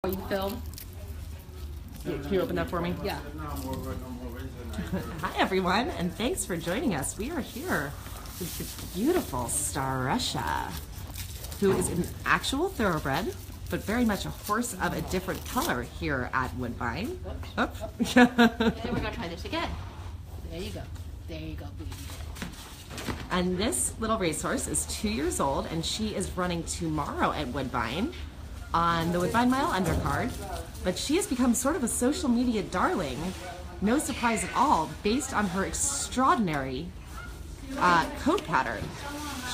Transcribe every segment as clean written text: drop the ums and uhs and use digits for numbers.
You film? Can you open that for me? Yeah. Hi everyone, and thanks for joining us. We are here with the beautiful Star Russia, who is an actual thoroughbred, but very much a horse of a different color here at Woodbine. And we're gonna try this again. There you go. There you go, baby. And this little racehorse is 2 years old, and she is running tomorrow at Woodbine on the Woodbine Mile undercard. But she has become sort of a social media darling, no surprise at all, based on her extraordinary coat pattern.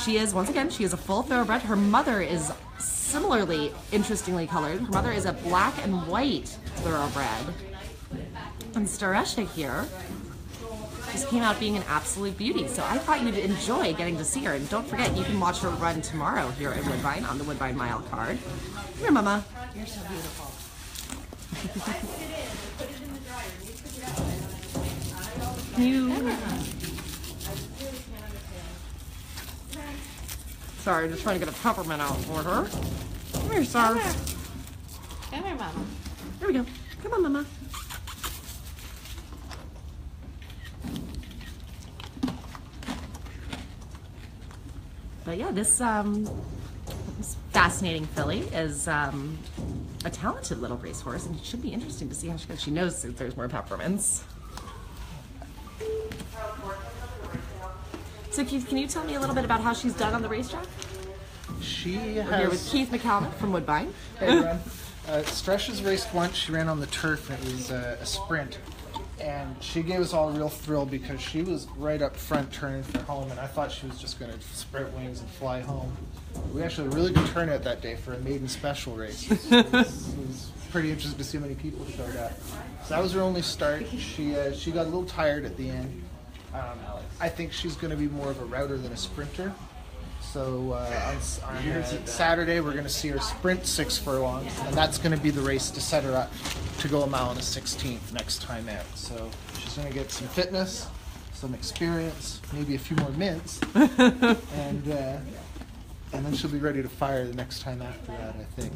She is, once again, she is a full thoroughbred. Her mother is similarly interestingly colored. Her mother is a black and white thoroughbred. And Star Russia here just came out being an absolute beauty. So I thought you'd enjoy getting to see her. And don't forget, you can watch her run tomorrow here at Woodbine on the Woodbine Mile card. Come here, Mama. You're so beautiful. You... Sorry, I'm just trying to get a peppermint out for her. Come here, Star. Come here, Mama. There we go. Come on, Mama. But yeah, this fascinating filly is a talented little racehorse, and it should be interesting to see how she goes. She knows that there's more peppermints. So Keith, can you tell me a little bit about how she's done on the racetrack? We're here with Keith McCallum from Woodbine. Hey, everyone. Stresh has raced once. She ran on the turf, and it was a sprint. And she gave us all a real thrill because she was right up front turning for home, and I thought she was just going to spread wings and fly home. We actually had a really good turnout that day for a maiden special race. It was pretty interesting to see how many people showed up. So that was her only start. She got a little tired at the end. I think she's going to be more of a router than a sprinter. So on Saturday, we're going to see her sprint 6 furlongs, and that's going to be the race to set her up to go a mile and a 16th next time out. So she's going to get some fitness, some experience, maybe a few more mints, and then she'll be ready to fire the next time after that, I think.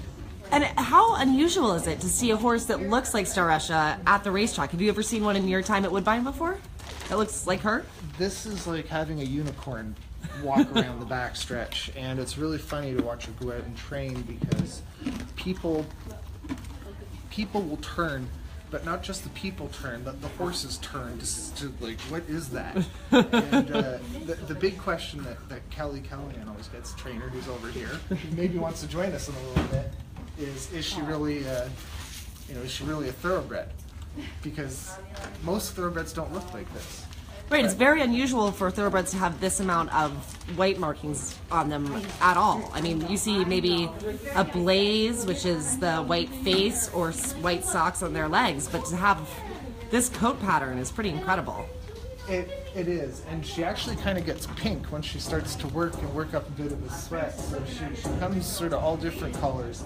And how unusual is it to see a horse that looks like Star Russia at the racetrack? Have you ever seen one in your time at Woodbine before that looks like her? This is like having a unicorn walk around the backstretch, and it's really funny to watch her go out and train because people will turn, but not just the people turn, but the horses turn to like, what is that? And the big question that Kelly Callahan always gets, trainer who's over here, maybe wants to join us in a little bit, is she really is she really a thoroughbred? Because most thoroughbreds don't look like this. Right, it's very unusual for thoroughbreds to have this amount of white markings on them at all. I mean, you see maybe a blaze, which is the white face, or white socks on their legs, but to have this coat pattern is pretty incredible. It is, and she actually kind of gets pink when she starts to work up a bit of a sweat, so she comes sort of all different colors.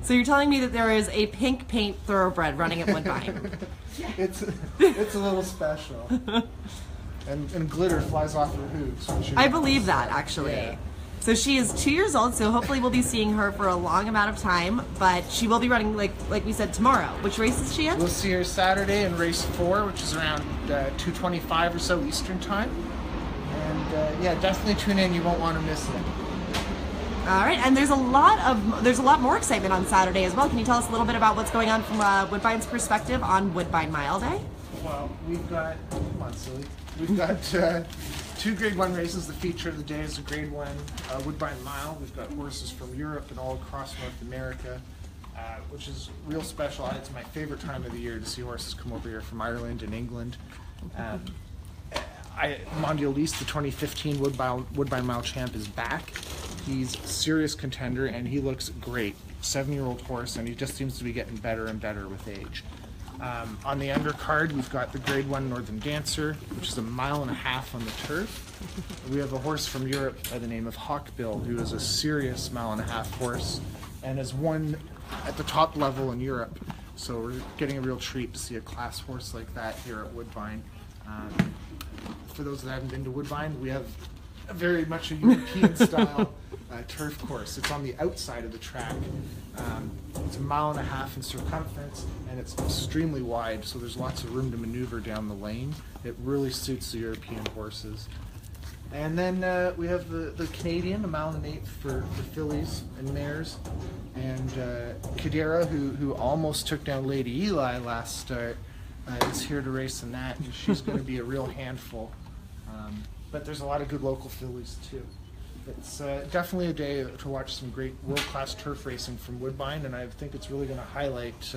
So you're telling me that there is a pink paint thoroughbred running at Woodbine? It's a little special. And glitter flies off her hooves. I believe that, actually. Yeah. So she is 2 years old, so hopefully we'll be seeing her for a long amount of time, but she will be running, like we said, tomorrow. Which race is she in? We'll see her Saturday in race 4, which is around 2:25 or so Eastern time. And yeah, definitely tune in. You won't want to miss it. All right, and there's a lot more excitement on Saturday as well. Can you tell us a little bit about what's going on from Woodbine's perspective on Woodbine Mile Day? Well, we've got, come on, silly. We've got 2 Grade 1 races. The feature of the day is the Grade 1 Woodbine Mile. We've got horses from Europe and all across North America, which is real special. It's my favorite time of the year to see horses come over here from Ireland and England. Mondial Lease, the 2015 Woodbine Mile champ, is back. He's a serious contender, and he looks great. 7-year-old horse, and he just seems to be getting better and better with age. On the undercard, we've got the Grade 1 Northern Dancer, which is a 1.5 miles on the turf. We have a horse from Europe by the name of Hawkbill, who is a serious 1.5 mile horse, and has won at the top level in Europe. So we're getting a real treat to see a class horse like that here at Woodbine. For those that haven't been to Woodbine, we have very much a European style turf course. It's on the outside of the track. It's 1.5 miles in circumference, and it's extremely wide, so there's lots of room to maneuver down the lane. It really suits the European horses. And then we have the Canadian, 1.8 miles for fillies and mares. And Kadira, who almost took down Lady Eli last start, is here to race in that. And she's going to be a real handful. But there's a lot of good local fillies too. It's definitely a day to watch some great world-class turf racing from Woodbine, and I think it's really going to highlight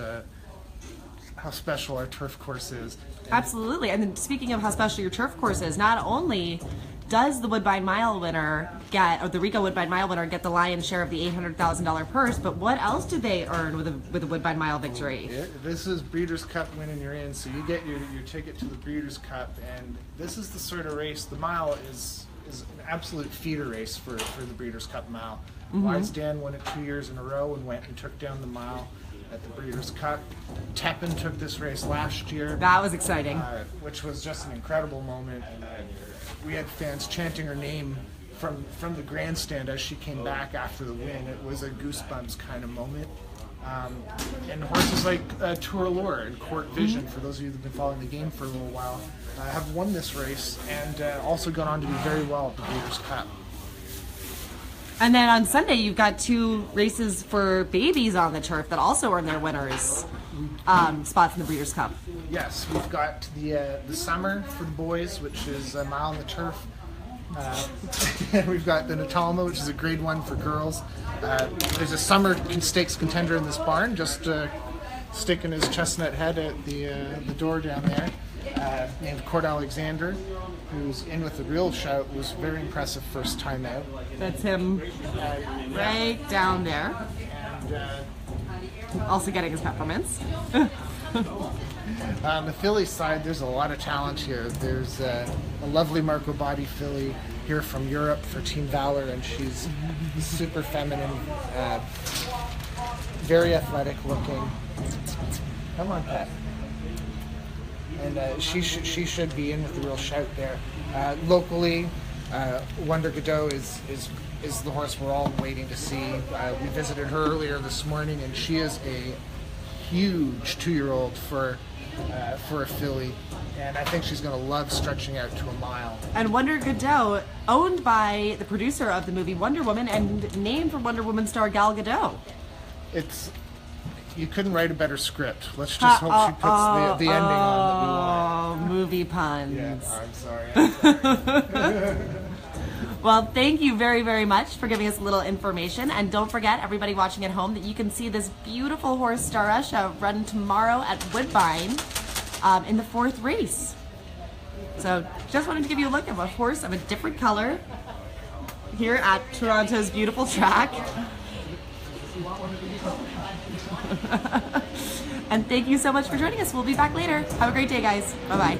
how special our turf course is. Absolutely. And then speaking of how special your turf course is, not only does the Woodbine Mile winner get, or the Rico Woodbine Mile winner get the lion's share of the $800,000 purse, but what else did they earn with a Woodbine Mile victory? This is Breeders' Cup winning you're in, so you get your ticket to the Breeders' Cup, and this is the sort of race, the mile is an absolute feeder race for the Breeders' Cup Mile. Wise Dan won it 2 years in a row and went and took down the mile at the Breeders' Cup. Tepin took this race last year. That was exciting. Which was just an incredible moment. We had fans chanting her name from the grandstand as she came back after the win. It was a goosebumps kind of moment. And horses like Tour Allure and Court Vision, for those of you that have been following the game for a little while, have won this race and also gone on to do very well at the Breeders' Cup. And then on Sunday, you've got 2 races for babies on the turf that also earn their winners spots in the Breeders' Cup. Yes, we've got the summer for the boys, which is 1 mile on the turf. We've got the Natalma, which is a grade 1 for girls. There's a summer stakes contender in this barn, just sticking his chestnut head at the door down there, named Court Alexander, who's in with the real shout. Was very impressive first time out. That's him right down there. And, also getting his peppermints. on the filly side, there's a lot of talent here. There's a lovely Marco Body filly here from Europe for Team Valor, and she's super feminine, very athletic looking. Come on, Pat. And she should be in with the real shout there. Locally, Wonder Godot is the horse we're all waiting to see. We visited her earlier this morning, and she is a huge 2-year-old for a filly, and I think she's going to love stretching out to 1 mile. And Wonder Godot, owned by the producer of the movie Wonder Woman and named for Wonder Woman star Gal Gadot. You couldn't write a better script. Let's just hope she puts the ending on that we want. Oh, movie puns. Yeah, I'm sorry. Well, thank you very, very much for giving us a little information. And don't forget, everybody watching at home, that you can see this beautiful horse, Star Russia, run tomorrow at Woodbine in the 4th race. So just wanted to give you a look at a horse of a different color here at Toronto's beautiful track. And thank you so much for joining us. We'll be back later. Have a great day, guys. Bye-bye.